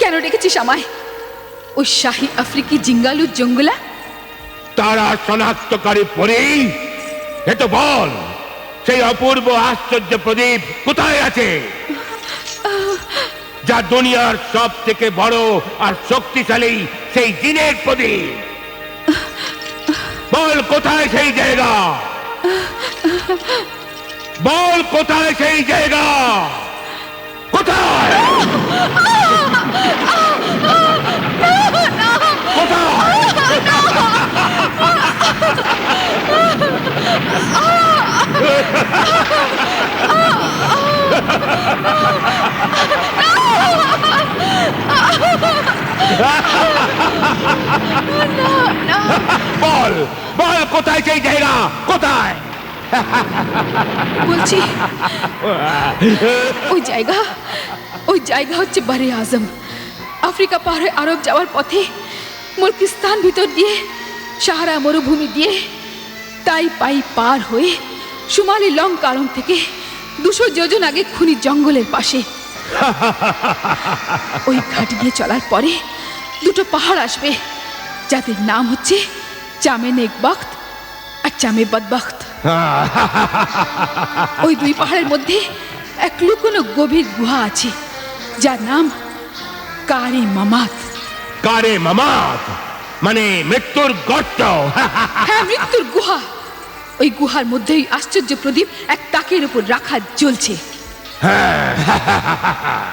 কেন ডেকেছিস আমায়? ওই শাহী আফ্রিকি জিঙ্গালু জঙ্গলা তারা শনাক্তকারী পরি, এ তো বল সেই অপূর্ব আশ্চর্য প্রদীপ কোথায় আছে, যা দুনিয়ার সব থেকে বড় আর শক্তিশালী সেই জিনের প্রদীপ? বল কোথায় সেই জায়গা, বল কোথায় সেই জায়গা, কোথায় কোথায়? বল বল কোথায় সেই জায়গা, কোথায়? বলছি ওই জায়গা হচ্ছে বারে আজম। আফ্রিকা পাহাড়ে আরব যাওয়ার পথে মুলকিস্তান ভিতর দিয়ে সাহারা মরুভূমি দিয়ে তাই পাই পার হয়ে সুমালি লঙ্কারণ থেকে 200 যোজন আগে খুনি জঙ্গলের পাশে। ওই ঘাট দিয়ে চলার পরে দুটো পাহাড় আসবে, যাদের নাম হচ্ছে চামে নেকবাখত আর চামে বদবখত। ওই দুই পাহাড়ের মধ্যে এক লুকোনো গভীর গুহা আছে, যার নাম কারে মামাত। কারে মামাত মানে মৃত্যুর গর্ত। হ্যাঁ, মৃত্যুর গুহা। ওই গুহার মধ্যেই আশ্চর্য প্রদীপ এক তাকের উপর রাখা জ্বলছে।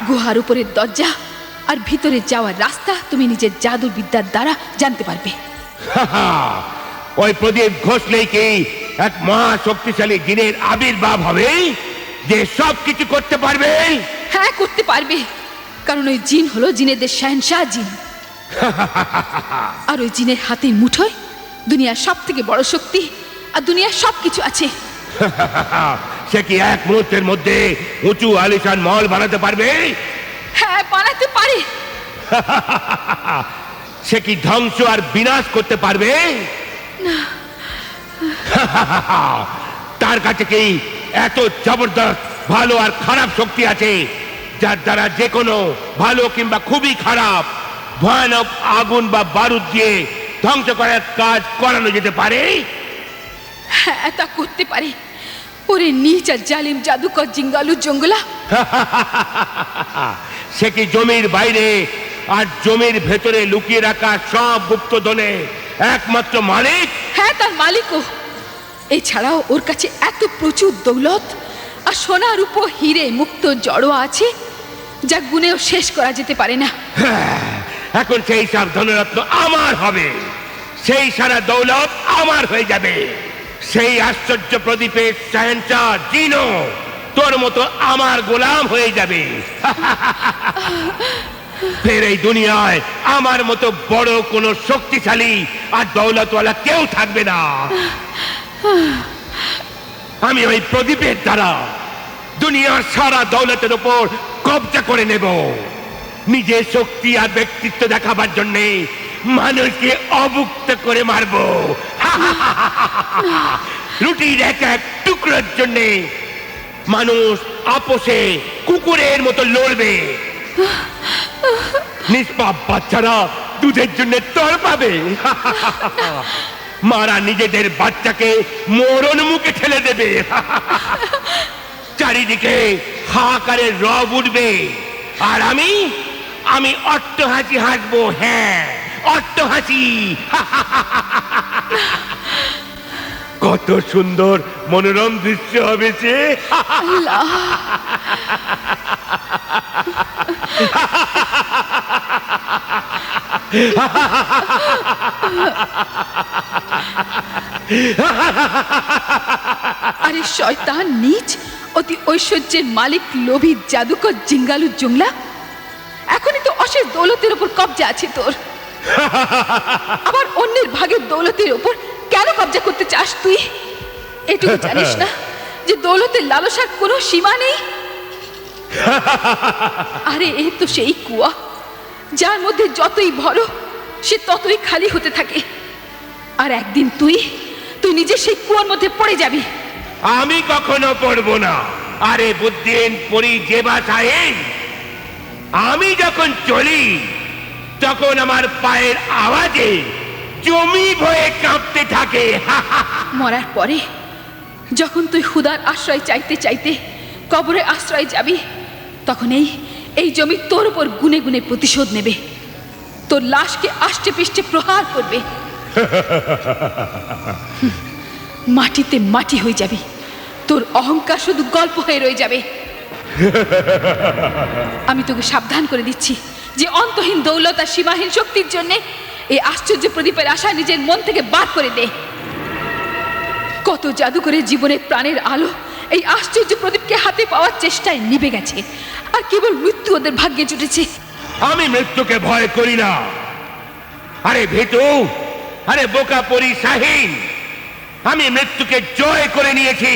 গুহার উপরের দরজা আর ভিতরে যাওয়ার রাস্তা তুমি নিজের জাদু বিদ্যার দ্বারা জানতে পারবে। ওই প্রদীপ ঘষলেই কি এক মহা শক্তিশালী জিনের আবির্ভাব হবে, যে সব কিছু করতে পারবে? হ্যাঁ, করতে পারবে, কারণ ওই জিন হলো জিনেদের শাহেনশাহ জিন। আর ওই জিনের হাতের মুঠোয় দুনিয়ার সব থেকে বড় শক্তি আর দুনিয়ার সব কিছু আছে। সে কি এক মুহূর্তের মধ্যে উঁচু আলিশান মহল বানাতে পারবে? হ্যাঁ, বানাতে পারে। সে কি ধ্বংস আর বিনাশ করতে পারবে? না। তার কাছে কি এত জবরদস্ত ভালো আর খারাপ শক্তি আছে, যার দ্বারা যে কোনো ভালো কিংবা খুবই খারাপ ভয়ানক আগুন বা বারুদ দিয়ে ধ্বংস করার কাজ করানো যেতে পারে? হ্যাঁ, তা করতে পারে। ওরে নীচ আর জালিম জাদুকর জিঙ্গালু জঙ্গলা। সে কি জমির বাইরে আর জমির ভেতরে লুকিয়ে রাখা সব গুপ্তধনে একমাত্র মালিক? হ্যাঁ, তার মালিকও। এছাড়াও ওর কাছে এত প্রচুর দৌলত আর সোনা রূপো হিরে মুক্ত জড়ো আছে, যা গুণেও শেষ করা যেতে পারে না। এখন সেই সব ধনরত্ন আমার হবে, সেই সারা দৌলত আমার হয়ে যাবে। সেই আশ্চর্য প্রদীপের শাহেনশাহ জিনও তোর মতো আমার গোলাম হয়ে যাবে। ফের এই দুনিয়ায় আমার মতো বড় কোনো শক্তিশালী আর দৌলতওয়ালা কেউ থাকবে না। আমি ওই প্রদীপের দ্বারা দুনিয়ার সারা দৌলতের উপর কবজা করে নেব। নিজের শক্তি আর ব্যক্তিত্ব দেখাবার জন্যে মানুষকে অবুক্ত করে মারব। রুটির এক এক টুকরোর জন্যে মানুষ আপোষে কুকুরের মতো লড়বে। নিষ্পাপ বাচ্চারা দুধের জন্য তর পাবে। মারা নিজেদের বাচ্চাকে মরণ মুখে ঠেলে দেবে। চারিদিকে হাহাকারের রব উঠবে, আর আমি অট্টহাসি হাসবো। হ্যাঁ, অট্টহাসি। কত সুন্দর মনোরম দৃশ্য হবে সে। আরে শয়তান নীচ অতি ঐশ্বর্যের মালিক লোভী জাদুকর জিঙ্গালু জংলা, এখনই তো অশেষ দৌলতের উপর কবজা আছে তোর। আবার অন্যের ভাগের দৌলতের উপর কেন কবজা করতে চাস তুই? এটুকু জানিস না যে দৌলতের লালসার কোনো সীমা নেই? আরে এ তো সেই কুয়া যার মধ্যে যতই ভরো সে ততই খালি হতে থাকে। আর একদিন তুই নিজে সেই কুয়ার মধ্যে পড়ে যাবি। আমি কখনো পড়বো না। আরে বুদ্ধিন পরি যে বাসায় আমি যখন চলি তখন আমার পায়ের আওয়াজে জমি ভয়ে কাঁপতে থাকে। মরার পরে যখন তুই খুদার আশ্রয় চাইতে চাইতে কবরে আশ্রয় যাবি, তখন এই জমি তোর উপর গুনে গুনে প্রতিশোধ নেবে, তোর লাশকে আষ্টে পিষ্টে প্রহার করবে। মাটিতে মাটি হয়ে যাবি, তোর অহংকার শুধু গল্প হয়ে রয়ে যাবে। আমি তোকে সাবধান করে দিচ্ছি যে অন্তহীন দৌলত আর সীমাহীন শক্তির জন্য এই আশ্চর্য প্রদীপের আশা নিজের মন থেকে বার করে দে। কত জাদুকরের জীবনের প্রাণের আলো এই আশ্চর্য প্রদীপকে হাতে পাওয়ার চেষ্টায় নিভে গেছে, আর কেবল মৃত্যু ওদের ভাগ্যে জুটেছে। আমি মৃত্যুকে ভয় করি না। আরে ভীতু, আরে বোকা পরি শাহীন, আমি মৃত্যুকে জয় করে নিয়েছি।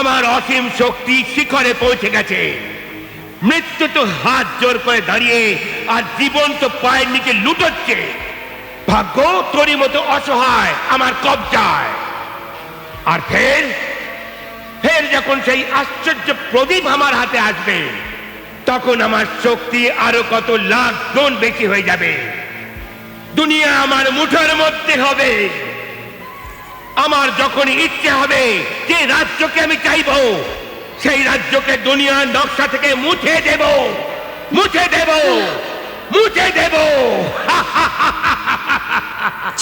আমার অসীম শক্তি শিখরে পৌঁছে গেছে। মৃত্যু তো হাত জোর করে দাঁড়িয়ে আর জীবন তো পায়ের নিচে লুটোচ্ছে। ভাগ্য তোরই মতো অসহায় আমার কবজায়। আর ফের যখন সেই আশ্চর্য প্রদীপ আমার হাতে আসবে, তখন আমার শক্তি আরো কত লাখ গুণ বেশি হয়ে যাবে। দুনিয়া আমার মুঠোর মধ্যে হবে। আমার যখন ইচ্ছে হবে যে রাজ্যকে আমি চাইব, সেই রাজ্যকে দুনিয়ার নকশা থেকে মুছে দেব, মুছে দেব, মুছে দেব।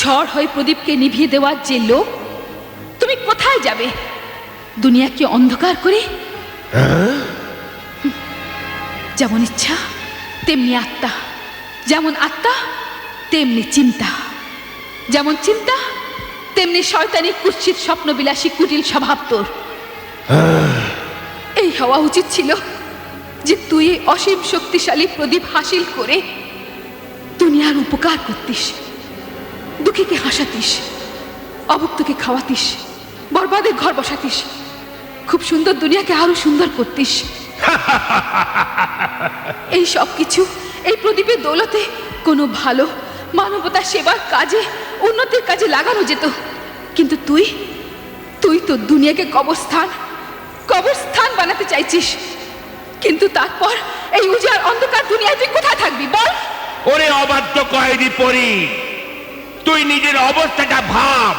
ঝড় হয়ে প্রদীপকে নিভিয়ে দেওয়ার যে লোক, তুমি কোথায় যাবে? দুনিয়াকে অন্ধকার করে? যেমন ইচ্ছা তেমনি আত্মা, যেমন আত্মা তেমনি চিন্তা, যেমন চিন্তা তেমনি শয়তানি কুৎসিত স্বপ্নবিলাসী কুটিল স্বভাব তোর। এই হওয়া উচিত ছিল যে তুই এই অসীম শক্তিশালী প্রদীপ হাসিল করে দুনিয়ার উপকার করতিস, দুঃখীকে হাসাতিস, অভুক্তকে খাওয়াতিস, বরবাদের ঘর বসাতিস, খুব সুন্দর দুনিয়াকে আরো সুন্দর করতিস। এই সব কিছু এই প্রদীপের দৌলতে কোনো ভালো মানবতা সেবার কাজে, উন্নতির কাজে লাগানো যেত। কিন্তু তুই তো দুনিয়াকে কবরস্থান বানাতে চাইছিস। কিন্তু তারপর এই উজাড় অন্ধকার দুনিয়ায় তুই কোথায় থাকবি বল? ওরে অবাধ্য কয়েদি পরি, তুই নিজের অবস্থাটা ভাব।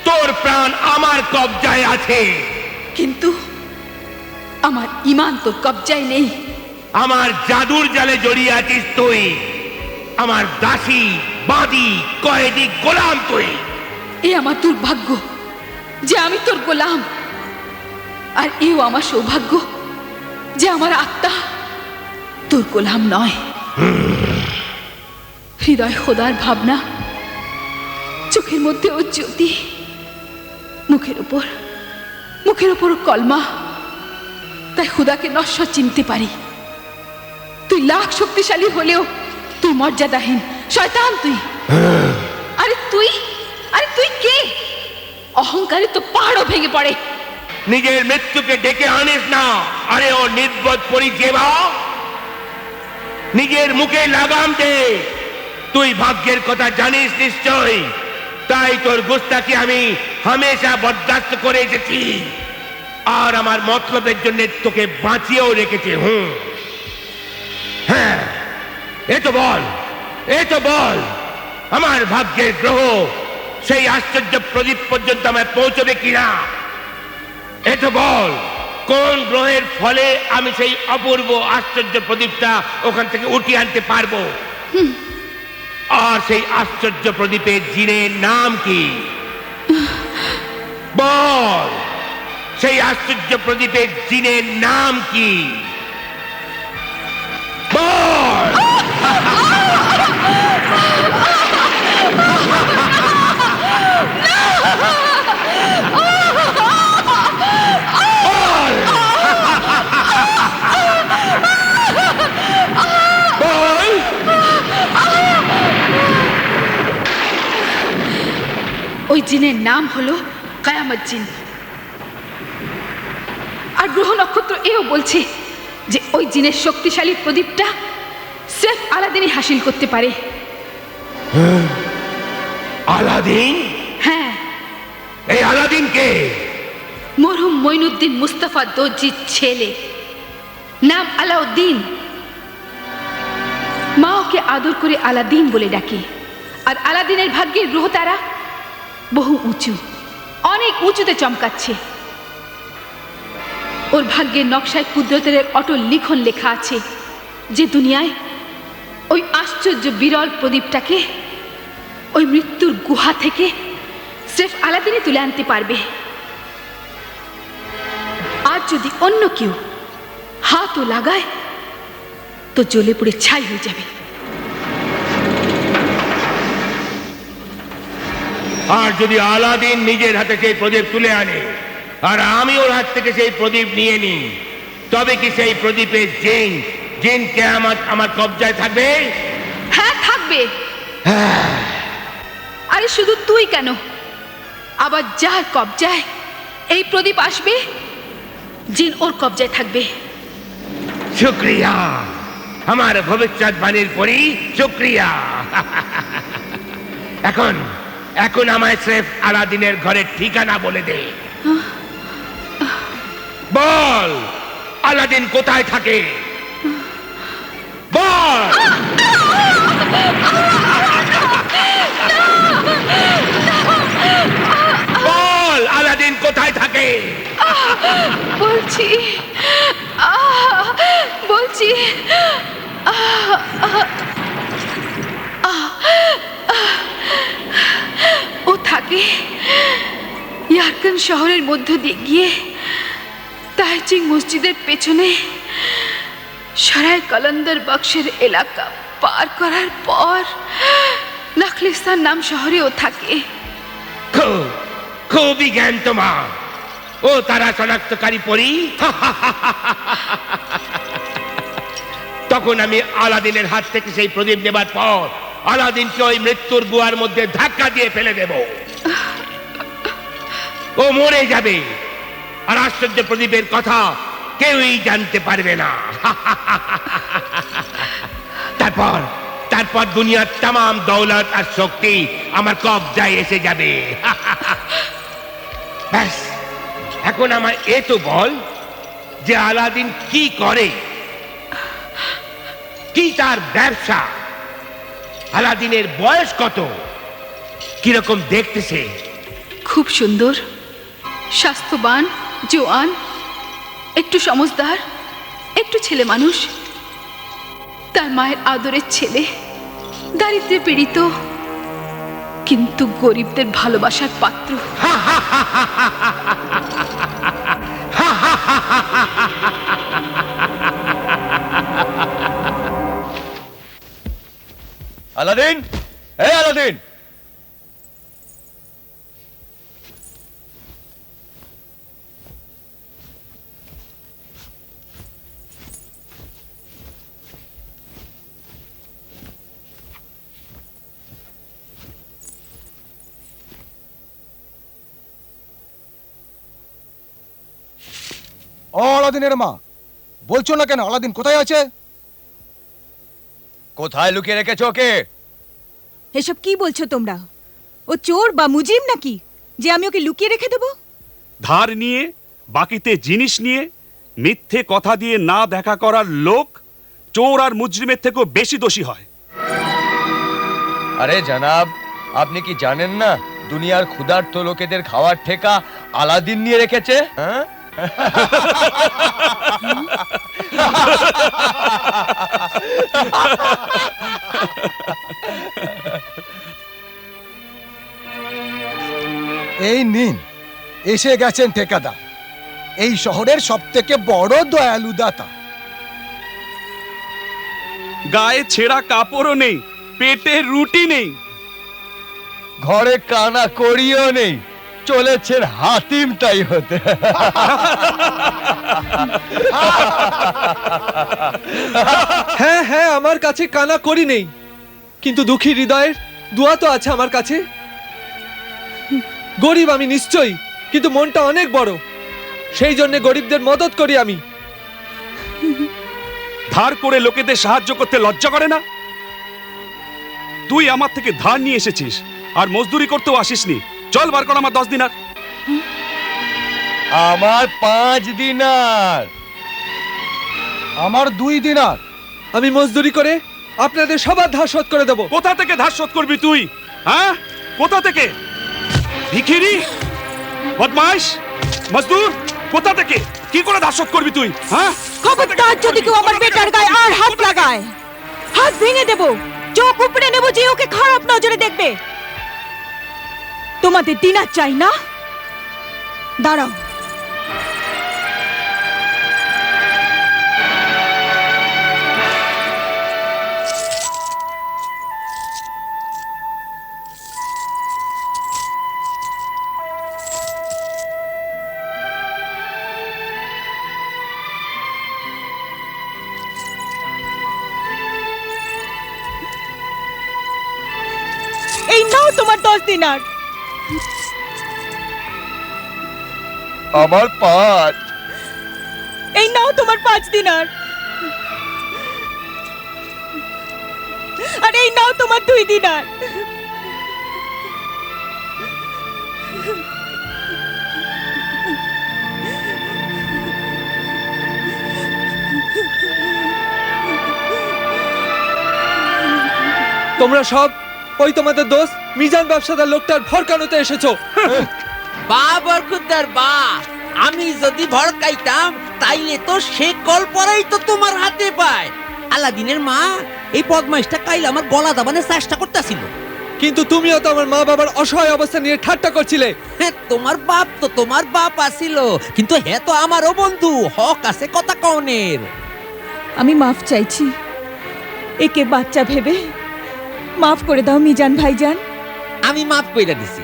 তোর প্রাণ আমার কবজায় আছে, কিন্তু আমার ঈমান তোর কবজায় নেই। আমার জাদুর জালে জড়িয়ে আছিস তুই। আমার দাসী, বাদী, কয়েদি, গোলাম তুই। এ আমার দুর্ভাগ্য যে আমি তোর গোলাম, আর এও আমার সৌভাগ্য যে আমার আত্মা তোর গোলাম নয়। হৃদয় খোদার ভাবনা, চোখের মধ্যে ও জ্যোতি, মুখের উপর কলমা, তাই খুদাকে নশ্বর চিনতে পারি। তুই লাখ শক্তিশালী হলেও তুই মর্যাদাহীন শয়তান তুই। আরে তুই কে? অহংকারে তো পাহাড়ও ভেঙে পড়ে। নিজের মৃত্যুকে ডেকে আনিস না। আরে ও নির্বোধ পরিষেবা, নিজের মুখে লাগাম দে। তুই ভাগ্যের কথা জানিস নিশ্চয়, তাই তোর গুস্তাকে আমি হামেশা বরদাস্ত করে এসেছি, আর আমার মতলবের জন্য তোকে বাঁচিয়েও রেখেছে। হ্যাঁ, এ তো বল আমার ভাগ্যের গ্রহ সেই আশ্চর্য প্রদীপ পর্যন্ত আমায় পৌঁছবে কিনা। এ তো বল কোন গ্রহের ফলে আমি সেই অপূর্ব আশ্চর্য প্রদীপটা ওখান থেকে উঠিয়ে আনতে পারবো। আর সেই আশ্চর্য প্রদীপের জিনের নাম কি? বল, সেই আশ্চর্য প্রদীপের জিনের নাম কি? বল। ওই জিনের নাম হলো কায়ামত জিন। আর গ্রহ নক্ষত্র এও বলছে যে ওই জিনের শক্তিশালী প্রদীপটা স্রেফ আলাদিনই হাসিল করতে পারে। আলাদিন? হ্যাঁ। এই আলাদিন কে? মরহুম মঈনুদ্দিন মুস্তাফা দর্জির ছেলে। নাম আলাউদ্দিন। মা ওকে আদর করে আলাদিন বলে ডাকে। আর আলাদিনের ভাগ্যের গ্রহ তারা বহু উঁচু, অনেক উঁচুতে চমকাচ্ছে। ওর ভাগ্যের নকশায় কুদরতের এক অটল লিখন লেখা আছে যে দুনিয়ায় ওই আশ্চর্য বিরল প্রদীপটাকে ওই মৃত্যুর গুহা থেকে স্রেফ আলাদিনই তুলে আনতে পারবে। আর যদি অন্য কেউ হাতও লাগায় তো জ্বলে পুড়ে ছাই হয়ে যাবে। আর যদি আলাদিন নিজের হাতে সেই প্রদীপ তুলে আনে আর আমি ওর হাত থেকে সেই প্রদীপ নিয়ে নিই, তবে কি সেই প্রদীপের জিন কিয়ামত আমার কবজায় থাকবে? হ্যাঁ, থাকবে। আরে শুধু তুই কেন, আবার যার কবজায় এই প্রদীপ আসবে জিন ওর কবজায় থাকবে। শুক্রিয়া আমার ভবিষ্যৎবাণীর পরি, শুক্রিয়া। এখন এখন আমায় স্রেফ আলাদিনের ঘরের ঠিকানা বলে দে। বল আলাদিন কোথায় থাকে, বল। বল আলাদিন কোথায় থাকে। বলছি বলছি ও থাকে ইয়ারকান শহরের মধ্য দিয়ে গিয়ে তাইচিং মসজিদের পেছনে সরাই কলন্দর বক্সের এলাকা পার করার পর নাখলিস্তান নাম শহরে ও থাকে। খুবই জ্ঞান তোমার। ও তারা শনাক্তকারী পরি। তখন আমি আলাদিনের হাত থেকে সেই প্রদীপ নেবার পর আলাদিনকে ওই মৃত্যুর গুহার মধ্যে ধাক্কা দিয়ে ফেলে দেব। ও মরে যাবে আর আশ্চর্য প্রদীপের কথা কেউই জানতে পারবে না। তারপর তারপর দুনিয়ার तमाम দৌলত আর শক্তি আমার কবজায় এসে যাবে। ব্যাস, এখন আমার এ তো বল যে আলাদিন কি করে, কি তার ব্যবসা, আলাদিনের বয়স কত, কিরকম দেখতে সে? খুব সুন্দর, স্বাস্থ্যবান, জোয়ান, একটু সমজদার, একটু ছেলে মানুষ। তার মায়ের আদরের ছেলে, দারিদ্র্যে পীড়িত কিন্তু গরিবদের ভালোবাসার পাত্র। আলাদিন, এই আলাদিন, ও আলাদিনের মা, বলছো না কেন? আলাদিন কোথায় আছে? কোথায় লুকিয়ে রেখেছো ওকে? এসব কি বলছো তোমরা? ও চোর বা মুজিম নাকি যে আমি ওকে লুকিয়ে রেখে দেবো? ধার নিয়ে, বাকিতে জিনিস নিয়ে, মিথ্যে কথা দিয়ে না দেখা করার লোক চোর আর মুজরিমের থেকেও বেশি দোষী হয়। আরে জনাব, আপনি কি জানেন না দুনিয়ার ক্ষুধার্ত লোকেদের খাওয়ার ঠেকা আলাদিন নিয়ে রেখেছে? হ্যাঁ, এই নিন, এসে গেছেন ঠেকাদার, এই শহরের সব থেকে বড় দয়ালু দাতা। গায়ে ছেঁড়া কাপড়ও নেই, পেটে রুটি নেই, ঘরে কানা করিও নেই, চলেছেন হাতিমটাই হতে। হ্যাঁ হ্যাঁ, আমার কাছে কানা করি নেই, কিন্তু দুঃখী হৃদয়ের দোয়া তো আছে আমার কাছে। গরিব আমি নিশ্চয়ই, কিন্তু মনটা অনেক বড়, সেই জন্য গরিবদের মদত করি আমি। ধার করে লোকেদের সাহায্য করতে লজ্জা করে না? তুই আমার থেকে ধার নিয়ে এসেছিস আর মজদুরি করতেও আসিসনি। চল বার কর আমার 10 দিনার। আমার 5 দিনার। আমার 2 দিনার। আমি মজদুরি করে আপনাদের সবার ধার শোধ করে দেবো। কোথা থেকে ধার শোধ করবি তুই? হ্যাঁ, কোথা থেকে? ভিখিরি, বদমাইশ, মজদুর, কোথা থেকে কি করে ধার শোধ করবি তুই? হ্যাঁ, খবরদার যদি কেউ আমার বেটার গায়ে আর হাত লাগায়, হাত ভেঙে দেব, চোখ উপড়ে নেব, যে ওকে খারাপ নজরে দেখবে। তোমাদের দিনার চাই না? দাঁড়াও। এই নাও তোমার 10 দিনার। আমার 5। এই নাও তোমার 5 দিনার। আর এই নাও তোমার 2 দিনার। তোমরা সব ওই তোমাদের দোস্ত মিজান ব্যবসাদার লোকটার ভরকানোতে এসেছো। বা বরকুদ্দার বা, আমি যদি ভড়কাইতাম তাইলে তো সে কল পরেই তো তোমার হাতে পায়। আলাদিনের মা এই বদমাইশটা কাইল আমার গলা দাবানোর চেষ্টা করতেছিল। কিন্তু তুমিও তো আমার মা বাবার অসহায় অবস্থা নিয়ে ঠাট্টা করছিলে। হ্যাঁ, তোমার বাপ তো তোমার বাপ আছিল, কিন্তু হে তো আমারও বন্ধু, হক আছে কথা কওনের। আমি মাফ চাইছি, একে বাচ্চা ভেবে মাফ করে দাও মিজান ভাইজান। আমি মাফ কইরা দিছি।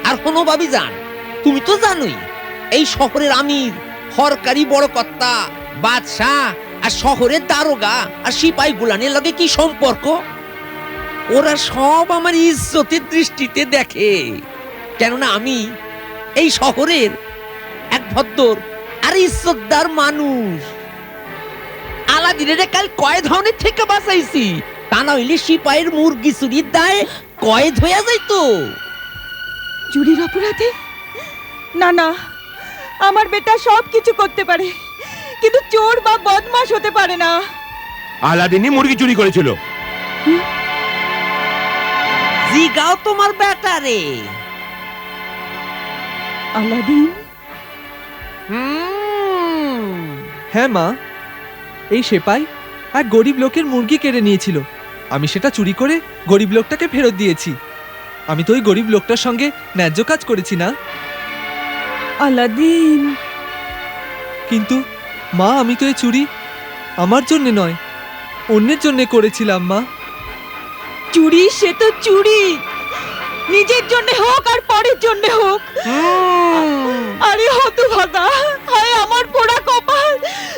আর কোনো ভাবি জান, তুমি তো জানোই এই শহরের আমির, সরকারি বড় কর্তা, বাদশাহ আর শহরের দারোগা আর সিপাই গুলানের লগে কি সম্পর্ক। ওরা সব আমার ইজ্জতের দৃষ্টিতে দেখে, কেননা আমি এই শহরের এক ভদ্র আর ইজ্জতদার মানুষ। আলাদিনের কাল কয়েদ হওয়ার থেকে বাঁচাইছি, তা না হইলে সিপাহীর মুরগি চুরির দায়ে কয়েদ হইয়া যাইতো। চুরির অপরাধে? না না, আমার বেটা সব কিছু করতে পারে, কিন্তু চোর বা বদমাশ হতে পারে না। আলাদিনই মুরগি চুরি করেছিল। জিগাও তোমার বেটা রে। আলাদিন? হ্যাঁ মা, এই সেপাই এক গরিব লোকের মুরগি কেড়ে নিয়েছিল। আমি সেটা চুরি করে গরিব লোকটাকে ফেরত দিয়েছি। আমি তো ওই গরিব লোকটার সঙ্গে ন্যায্য কাজ করেছি না? আলাদিন? কিন্তু মা, আমি তো এই চুরি আমার জন্য নয়, অন্যের জন্য করেছিলাম মা। চুরি সে তো চুরি, নিজের জন্য হোক আর পরের জন্য হোক। আরে হতভাগা, হায় আমার পোড়া কপাল,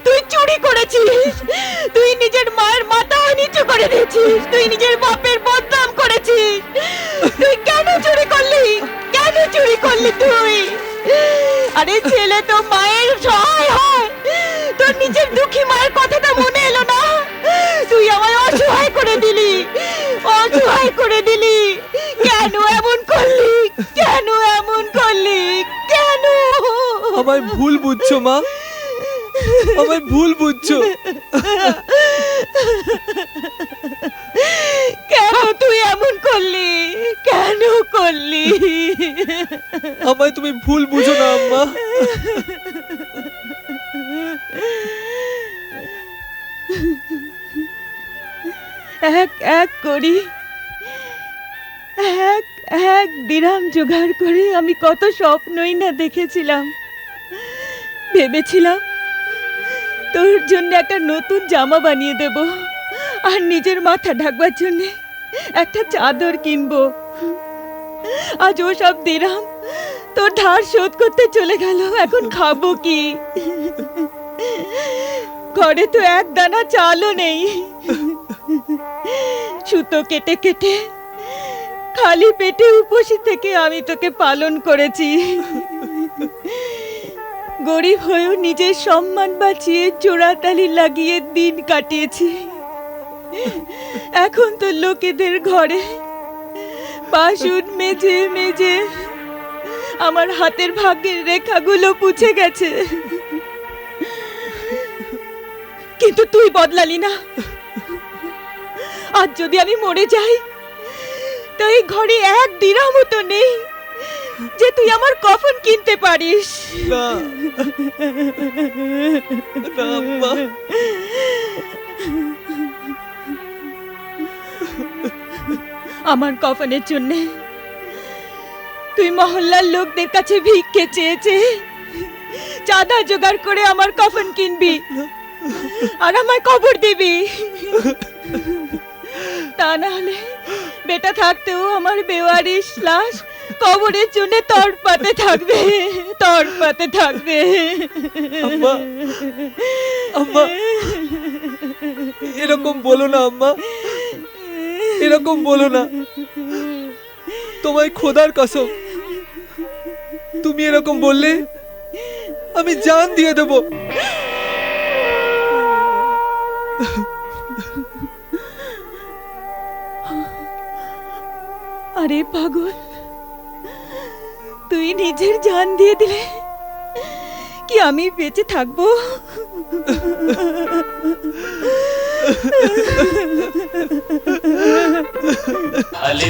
তুই চুরি করেছিস, তুই নিজের মায়ের মাথা নিচু করে দিয়েছিস, তুই নিজের বাপের বদনাম করেছিস। তুই কেন চুরি করলি? কেন চুরি করলি তুই? আরে ছেলে তো মায়ের সহায় হয়, তোর নিজের দুঃখী মায়ের কথাটা মনে এলো না? তুই আমায় অসহায় করে দিলি, অসহায় করে দিলি। কেন এমন করলি? কেন এমন করলি? কেন? আমায় ভুল বুঝছো মা, আমায় ভুল বুঝছো। কেন তুই এমন করলি? কেন করলি? আমায় তুমি ভুল বুঝো না আম্মা। এক এক করি এক এক দিরাম জোগাড় করে আমি কত স্বপ্নই না দেখেছিলাম। ভেবেছিলাম তোর জন্য একটা নতুন জামা বানিয়ে দেব, আর নিজের মাথা ঢাকবার জন্য একটা চাদর কিনবো। আজ ও সব দিরাম তোর ধার শোধ করতে চলে গেল। এখন খাবো কি? ঘরে তো এক দানা চালও নেই। সুতো কেটে কেটে খালি পেটে উপোসী থেকে আমি তোকে পালন করেছি। গরিব হয়েও নিজের সম্মান বাঁচিয়ে চোরাতালি লাগিয়ে দিন কাটিয়েছি। এখন তো লোকেদের ঘরে বাসন মেজে মেজে আমার হাতের ভাগের রেখাগুলো পুছে গেছে। কিন্তু তুই বদলালি না। আজ যদি আমি মরে যাই তো এই ঘরে এক দিরামও তো নেই যে তুই আমার কফন কিনতে পারিস। না না আম্মা, আমার কফনের জন্য তুই মহল্লার লোকদের কাছে ভিক্ষে চেয়েছে চাঁদা জোগাড় করে আমার কফন কিনবি আর আমায় কবর দিবি। তা না হলে বেটা থাকতেও আমার বেওয়ারিশ লাশ কবরের জন্য তড়পাতে থাকবে, তড়পাতে থাকবে। আম্মা, আম্মা, এরকম বলো না আম্মা, এরকম বলো না। তোমায় খোদার কসম, তুমি এরকম বললে আমি জান দিয়ে দেব। আরে পাগল, তুই নিজের জান দিয়ে দিলে কি আমি বেঁচে থাকবো?